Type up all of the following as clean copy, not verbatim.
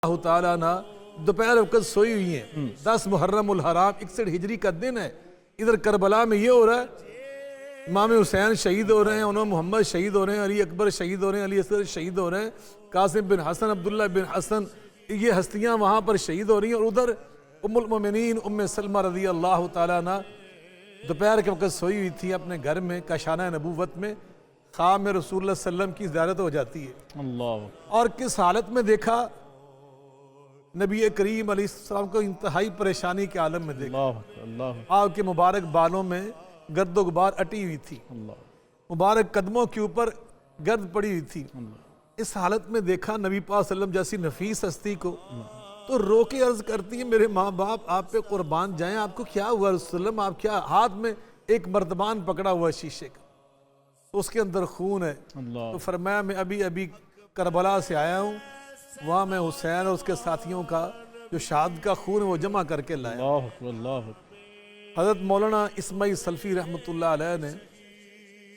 अल्लाह ताला ना दोपहर वक्त सोई हुई हैं। 10 मुहर्रम उल हराम 61 हिजरी का दिन है। इधर करबला में ये हो रहा है, इमाम हुसैन शहीद हो रहे हैं, उन्होंने मोहम्मद शहीद हो रहे हैं, अली अकबर शहीद हो रहे हैं, अली असगर शहीद हो रहे हैं, कासिम बिन हसन, अब्दुल्ला बिन हसन, ये हस्तियां वहाँ पर शहीद हो रही हैं। और उधर उम्मुल मोमिनीन उम्मे सलमा रज़ी अल्लाह ताला अन्हा दोपहर के वक्त सोई हुई थी अपने घर में, काशाना नबूवत में। ख्वाब में रसूलुल्लाह सल्लम की ज़ियारत हो जाती है। अल्लाह। और किस हालत में देखा, नबी करीम अलैहिस्सलाम को इंतहाई परेशानी के आलम में देखा। अल्लाह। आपके मुबारक बालों में गर्दो गुबार अटी हुई थी, मुबारक कदमों के ऊपर गर्द पड़ी हुई थी। इस हालत में देखा नबी पाक सल्लम जैसी नफीस हस्ती को, तो रो के अर्ज करती है, मेरे माँ बाप आप पे कुर्बान जाएं, आपको क्या हुआ रसूलल्लाह, आप क्या, हाथ में एक मर्तबान पकड़ा हुआ शीशे का, तो उसके अंदर खून है। तो फरमाया मैं अभी अभी करबला से आया हूँ, वहाँ मैं हुसैन और उसके साथियों का जो शहादत का खून है वो जमा करके लाया। हज़रत मौलाना इस्माइल सल्फी रहमतुल्लाह अलैह ने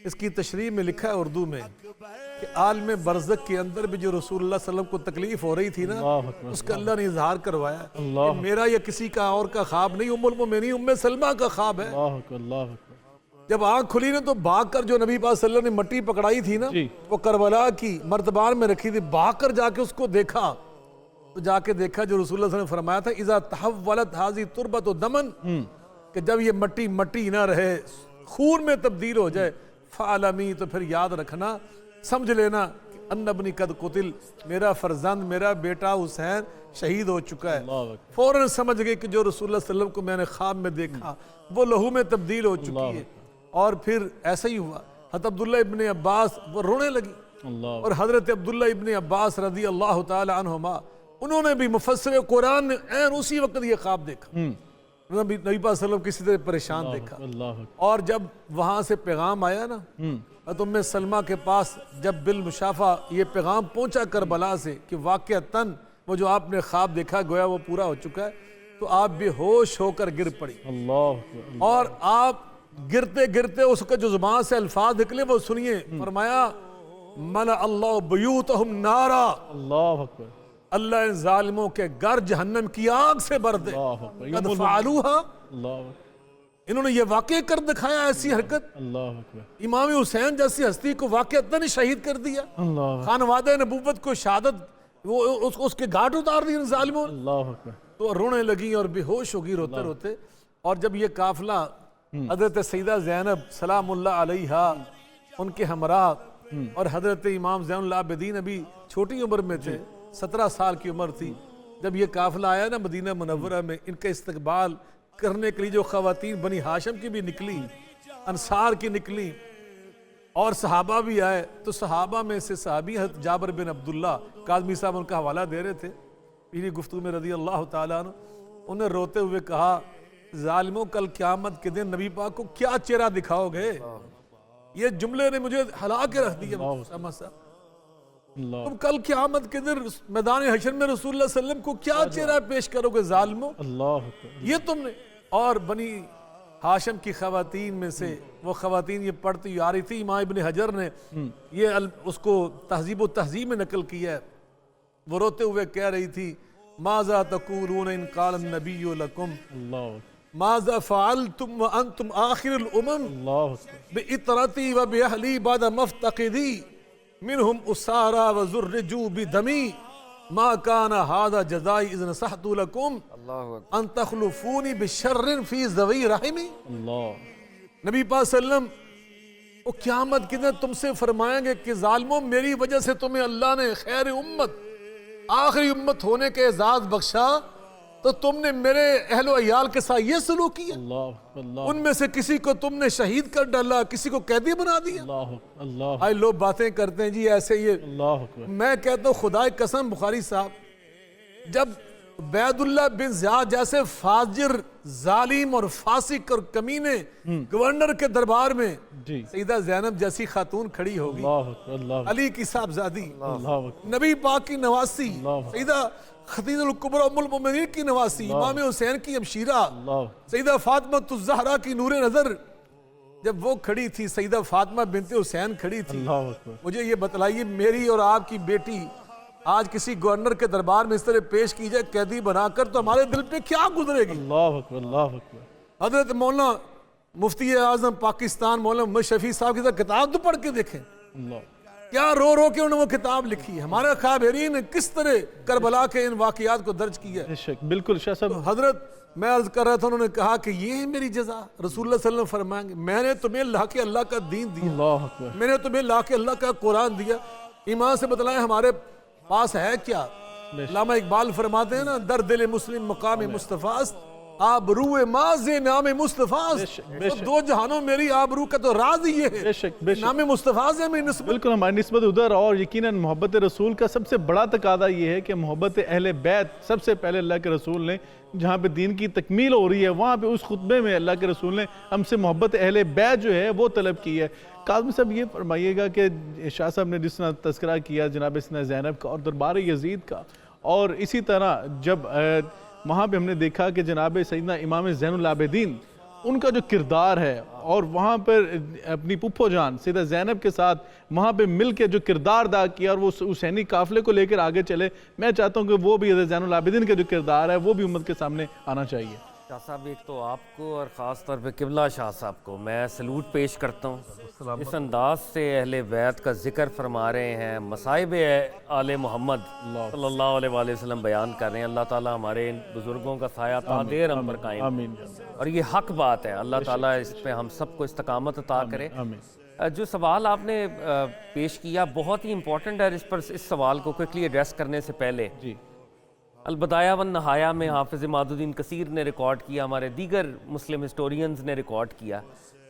इसकी तशरीह में लिखा है उर्दू में कि आलम बरज़क के अंदर भी जो रसूलुल्लाह सल्लल्लाहु अलैहि वसल्लम को तकलीफ हो रही थी ना, उसका अल्लाह ने इजहार करवाया कि मेरा या किसी का और का ख्वाब नहीं, उम्मुल मोमिनीन उम्मे सलमा का ख्वाब है। जब आँख खुली ना तो भाग कर, जो नबी पाक सल्लल्लाहु अलैहि वसल्लम ने मट्टी पकड़ाई थी ना, वो करबला की मर्तबान में रखी थी, भाग कर जाके उसको देखा, तो जाके देखा जो रसूलुल्लाह सल्लल्लाहु अलैहि वसल्लम ने फरमाया था, इज़ा तहव्वलत हाज़ी तुरबत व दमन, कि जब ये मट्टी मट्टी ना रहे, खून में तब्दील हो जाए, फ़ालमी, तो फिर याद रखना, समझ लेना कि अन्नबनी कद कुतिल, मेरा फर्जंद, मेरा बेटा हुसैन शहीद हो चुका है। फौरन समझ गए कि जो रसूलुल्लाह सल्लल्लाहु अलैहि वसल्लम को मैंने ख्वाब में देखा वो लहू में तब्दील हो चुकी है। और फिर ऐसा ही हुआ, हज़रत अब्दुल्ला इब्ने अब्बास वो रोने लगी, और हज़रत अब्दुल्ला इब्ने अब्बास रज़ी अल्लाह ताला अन्हुमा, उन्होंने भी मुफस्सिर कुरान ने ऐन उसी वक्त ये ख्वाब देखा, नबी पाक सल्लल्लाहु अलैहि वसल्लम किसी तरह परेशान देखा। और जब वहाँ से पैगाम आया ना, तो उम्मे सलमा के पास जब बिल मुशाफा ये पैगाम पहुँचा करबला से कि वाक़अतन वो जो आपने ख्वाब देखा गोया वो पूरा हो चुका है, तो आप बेहोश होकर गिर पड़ी। और आप गिरते गिरते उसका जो जुबान से अल्फाज निकले वो सुनिए, फरमाया मला अल्लाह बुयूतहुम नारा, अल्लाह इन जालिमों के घर जहन्नम की आग से भर दे। कद फ़अलूहा, इन्होंने ये वाक़ई कर दिखाया, ऐसी हरकत। इमाम हुसैन जैसी हस्ती को वाक़अतन शहीद कर दिया, खानवादे नबूवत को शहादत वो उसके घाट उतार दिए जालिमों ने। तो रोने लगी और बेहोश होगी रोते रोते। और जब ये काफिला हजरत सईदा ज़ैनब सलामुल्लाह अलैहा उनके हमरा और हजरत इमाम ज़ैनुल आबिदीन अभी छोटी उम्र में थे, 17 साल की उम्र थी, जब ये काफिला आया ना मदीना मुनव्वरा में, इनका इस्तकबाल करने के लिए जो ख़वातीन बनी हाशिम की भी निकली, अंसार की निकली, और सहाबा भी आए, तो सहाबा में से सहाबी हज़रत जाबिर बिन अब्दुल्ला काज़मी साहब उनका हवाला दे रहे थे पीली गुफ्तगू में रज़ी अल्लाह ताला अन्हु, उन्हें रोते हुए कहा, जालिमों कल क़यामत के दिन नबी पाक को क्या चेहरा दिखाओगे। ये जुमले ने मुझे हिला के रख दिया। तुम कल क़यामत के दिन मैदान हशर में रसूलुल्लाह सल्लल्लाहु अलैहि वसल्लम को क्या चेहरा पेश करोगे जालिमों, ये तुमने। और बनी हाशिम की ख़वातीन में से वो ख़वातीन ये पढ़ती आ रही थी, इमाम इब्ने हजर ने ये उसको तहज़ीब व तहज़ीब में नकल किया है। वो रोते हुए कह रही थी, माज़ा तक़ूलून इन क़ाल नबिय्यु लकुम माज़ा फ़अलतुम व अंतुम आखिरुल उमम बिइतरती व बिअहली बाद मफ्तक़िदी मिनहुम उसारा व ज़ुर्रिजू बिदमी मा काना हाज़ा जज़ाई इज़ नसहतु लकुम अन तख़लुफ़ूनी बिशर्रिन फ़ी ज़वी रहमी। नबी पाक सल्लम वो क़यामत के दिन तुमसे फरमाएंगे कि ज़ालिमों मेरी वजह से तुम्हें अल्लाह ने खैर उम्मत, आखिरी उम्मत होने के एजाज़ बख्शा, तो तुमने मेरे अहलो अयाल के साथ ये सलूक किया, उनमें से किसी को तुमने शहीद कर डाला, किसी को कैदी बना दिया। भाई लोग बातें करते हैं जी ऐसे, ये मैं कहता हूँ खुदा की कसम, बुखारी साहब जब बैदुल्ला बिन ज़ियाद जैसे फाजिर जालिम और फासिक और कमीने गवर्नर के दरबार में सईदा ज़ैनब जैसी खातून खड़ी होगी, अली की साहबजादी, नबी पाक की नवासी, सईदा खदीजतुल कुबरा उम्मुल मोमिनीन की नवासी, इमाम हुसैन की हमशीरा सईदा फातिमा ज़हरा की नूरे नज़र, जब वो खड़ी थी, सईदा फातिमा बिनते हुसैन खड़ी थी, मुझे ये बतलाइए मेरी और आपकी बेटी आज किसी गवर्नर के दरबार में इस तरह पेश की जाए कैदी बनाकर, तो हमारे दिल पे क्या गुजरेगी। अल्लाह अकबर, अल्लाह अकबर। हजरत मौलाना मुफ्ती आजम पाकिस्तान मौलाना मोहम्मद शफी साहब की तो किताब तो पढ़ के देखें, क्या रो रो के उन्होंने वो किताब लिखी है। हमारे ख़ाबरीन ने किस तरह करबला के इन वाक़यात को दर्ज किया है। बिल्कुल शाह साहब। हजरत मैं अर्ज कर रहा था, उन्होंने कहा कि ये है मेरी जजा। रसूलुल्लाह सल्लल्लाहु अलैहि वसल्लम फरमाएंगे, मैंने तुम्हें ला के अल्लाह का दीन दिया, मैंने तुम्हें ला के अल्लाह का कुरान दिया। ईमान से बतलाएं हमारे पास है क्या। अल्लामा इकबाल फरमाते हैं ना, दर दिल मुस्लिम मकाम मुस्तफ़ा आबरूए माज़े नाम मुस्तफ़ा। तो दो जहानों मेरी आबरू का तो राज ही है, नाम मुस्तफ़ा से मेरी निस्बत। बिल्कुल हमारी निस्बत उधर, और यकीनन मोहब्बत रसूल का सबसे बड़ा तकादा ये है कि मोहब्बत अहले बैत सबसे पहले अल्लाह के रसूल ने, जहाँ पे दीन की तकमील हो रही है वहाँ पे उस खुतबे में अल्लाह के रसूल ने हमसे मोहब्बत अहले बैत जो है वो तलब की है। काज़मी साहब ये फरमाइएगा कि शाह साहब ने जिस तरह तज़किरा किया जनाब सैयदा ज़ैनब का और दरबार यजीद का, और इसी तरह जब वहाँ पे हमने देखा कि जनाब सैयदना इमाम ज़ैनुल आबिदीन उनका जो किरदार है, और वहाँ पर अपनी पुप्पो जान सैयदा ज़ैनब के साथ वहाँ पे मिल के जो किरदार अदा किया और वो हुसैनी काफ़िले को लेकर आगे चले, मैं चाहता हूँ कि वो भी ज़ैनुल आबिदीन का जो किरदार है वो भी उम्मत के सामने आना चाहिए। शाह साहब, एक तो आपको और ख़ास तौर पे किबला शाह साहब को मैं सलूट पेश करता हूँ। इस अंदाज से अहले बैत का जिक्र फरमा रहे हैं, मसाइब आले मोहम्मद सल्लल्लाहु अलैहि वसल्लम बयान कर रहे हैं। अल्लाह ताला हमारे इन बुज़ुर्गों का साया तादेर हम पर कायम, और ये हक बात है। अल्लाह ताला इस पे हम सबको इस्तकामत अता करे। जो सवाल आपने पेश किया बहुत ही इंपॉर्टेंट है। इस सवाल को क्विकली एड्रेस करने से पहले अलबदाया वन नहाया में हाफिज़ इमादुद्दीन कसीर ने रिकॉर्ड किया, हमारे दीगर मुस्लिम हिस्टोरियंस ने रिकॉर्ड किया,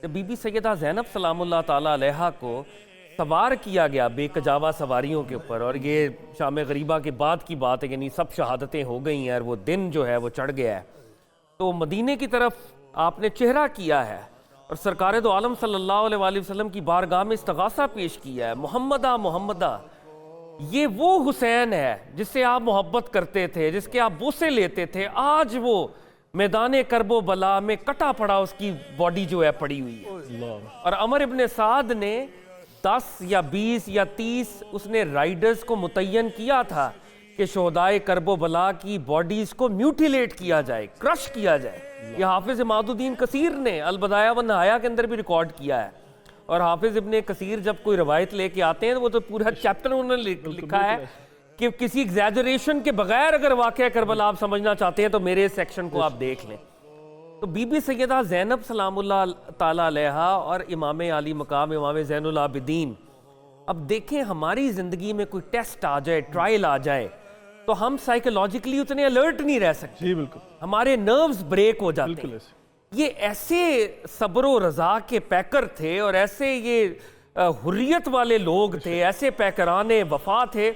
जब बीबी सैयदा ज़ैनब सलामुल्लाह ताला अलैहा को सवार किया गया बेकजावा सवारियों के ऊपर, और ये शाम गरीबा के बाद की बात है, यानी सब शहादतें हो गई हैं और वो दिन जो है वो चढ़ गया है, तो मदीने की तरफ आपने चेहरा किया है और सरकार दो आलम सल्लल्लाहु अलैहि वसल्लम की बारगाह में इस्तगासा पेश किया है। मोहम्मदा मोहम्मदा, ये वो हुसैन है जिससे आप मोहब्बत करते थे, जिसके आप बोसे लेते थे, आज वो मैदान करबो बला में कटा पड़ा उसकी बॉडी जो है पड़ी हुई है। और अमर इब्ने साद ने 10 या 20 या 30 उसने राइडर्स को मुतय्यन किया था कि शोहदाए करबो बला की बॉडीज को म्यूटिलेट किया जाए, क्रश किया जाए। ये हाफिज इमादुद्दीन कसीर ने अलबदाया व नहाया के अंदर भी रिकॉर्ड किया है। और हाफिज इब्ने कसीर जब कोई रवायत लेके आते हैं तो वो तो पूरा चैप्टर उन्होंने लिखा है कि किसी एग्जैजरेशन के बगैर अगर वाक़या करबला आप समझना चाहते हैं तो मेरे सेक्शन को आप देख लें। तो बीबी सैयदा ज़ैनब सलामुल्लाह ताला अलैहा और इमाम आली मकाम इमाम ज़ैनुल आबिदीन, अब देखें हमारी ज़िंदगी में कोई टेस्ट आ जाए, ट्रायल आ जाए, तो हम साइकोलॉजिकली उतने अलर्ट नहीं रह सकते। जी बिल्कुल, हमारे नर्व्स ब्रेक हो जाते हैं। ये ऐसे सब्र व रज़ा के पैकर थे और ऐसे ये हुर्रियत वाले लोग थे, ऐसे पैकराने वफा थे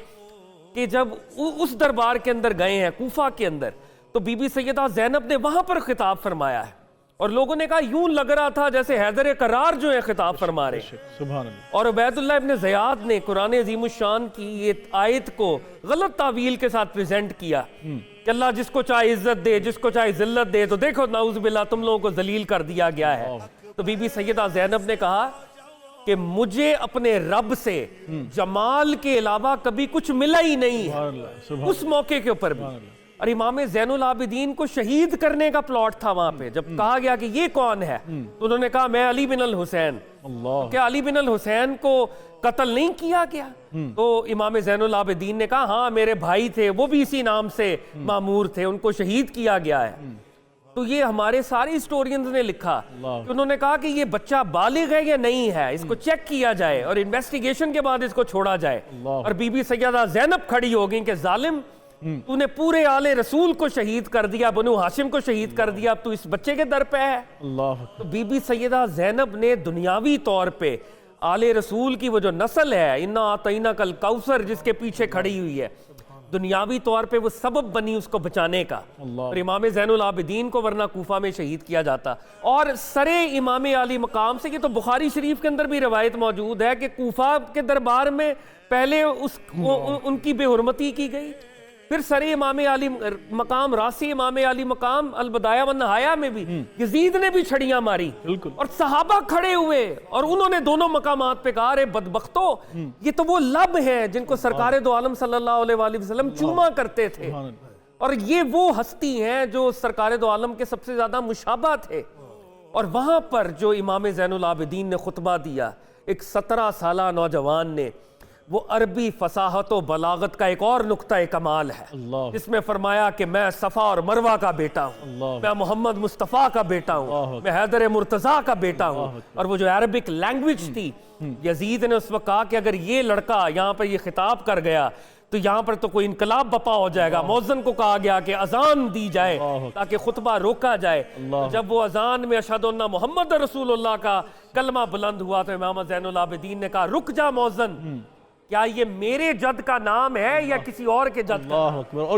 कि जब उस दरबार के अंदर गए हैं कूफा के अंदर, तो बीबी सैयदा ज़ैनब ने वहां पर खिताब फरमाया है और लोगों ने कहा यूं लग रहा था जैसे हैदर करार जो है खिताब फरमा रहे। सुभान अल्लाह। और उबैदुल्लाह इब्ने ज़ियाद ने कुरान अज़ीमुश्शान की ये आयत को गलत तावील के साथ प्रेजेंट किया कि अल्लाह जिसको चाहे इज्जत दे, जिसको चाहे जिल्लत दे, तो देखो नाउज़ बिल्लाह तुम लोगों को जलील कर दिया गया है। तो बीबी सैयदा ज़ैनब ने कहा कि मुझे अपने रब से जमाल के अलावा कभी कुछ मिला ही नहीं है। उस मौके के ऊपर भी, और इमाम ज़ैनुल आबिदीन को शहीद करने का प्लॉट था वहां पे। जब कहा गया कि ये कौन है, तो उन्होंने कहा मैं अली बिन अल हुसैन। तो क्या अली बिन अल हुसैन को कत्ल नहीं किया गया? तो इमाम ज़ैनुल आबिदीन ने कहा हाँ मेरे भाई थे, वो भी इसी नाम से मामूर थे, उनको शहीद किया गया है। तो ये हमारे सारे हिस्टोरियंस ने लिखा कि उन्होंने कहा कि ये बच्चा बालिग है या नहीं है, इसको चेक किया जाए और इन्वेस्टिगेशन के बाद इसको छोड़ा जाए। और बीबी सैयदा ज़ैनब खड़ी हो गई कि जालिम, तूने पूरे आले रसूल को शहीद कर दिया, बनु हाशिम को शहीद कर दिया, अब तू इस बच्चे के दर पे है। तो बीबी सैयदा ज़ैनब ने दुनियावी तौर पे आले रसूल की वो जो नस्ल है, इन्ना आतईना कल कौसर जिसके पीछे खड़ी हुई है, दुनियावी तौर पे वो सबब बनी उसको बचाने का। और इमाम ज़ैनुल आबिदीन को वरना कूफा में शहीद किया जाता। और सरे इमाम आली मकाम से, ये तो बुखारी शरीफ के अंदर भी रवायत मौजूद है कि कूफा के दरबार में पहले उनकी बेहुरमती की गई, फिर सरी इमाम अली मकाम, रासी इमाम अली मकाम अल-बदाया व नहाया में भी यजीद ने भी छड़ियां मारी बिल्कुल। और सहाबा खड़े हुए और उन्होंने दोनों मकामात पे कहा, अरे बदबख्तो, ये तो वो लब हैं जिनको सरकार दो आलम सल्लल्लाहु अलैहि वसल्लम चूमा करते थे, और ये वो हस्ती हैं जो सरकार दो आलम के सबसे ज्यादा मुशाबा थे। और वहां पर जो इमाम ज़ैनुल आबिदीन ने खुतबा दिया, एक 17 साला नौजवान ने, वो अरबी फसाहत और बलागत का एक और नुक्ता कमाल है, जिसमें फरमाया कि मैं सफ़ा और मरवा का बेटा हूँ, मैं मोहम्मद मुस्तफ़ा का बेटा हूँ, मैं हैदर मुर्तज़ा का बेटा हूँ। और वो जो अरबिक लैंग्वेज थी, यजीद ने उस वक्त कहा कि अगर ये लड़का यहाँ पर ये खिताब कर गया तो यहाँ पर तो कोई इनकलाब बपा हो जाएगा। मौज़न को कहा गया कि अजान दी जाए ताकि खुतबा रोका जाए। तो जब वो अजान में अशहदु अन्ना मुहम्मद रसूलुल्लाह का कलमा बुलंद हुआ तो इमाम ज़ैनुल आबिदीन ने कहा, रुक जा मौज़न, क्या ये मेरे जद का नाम है या किसी और के जद का?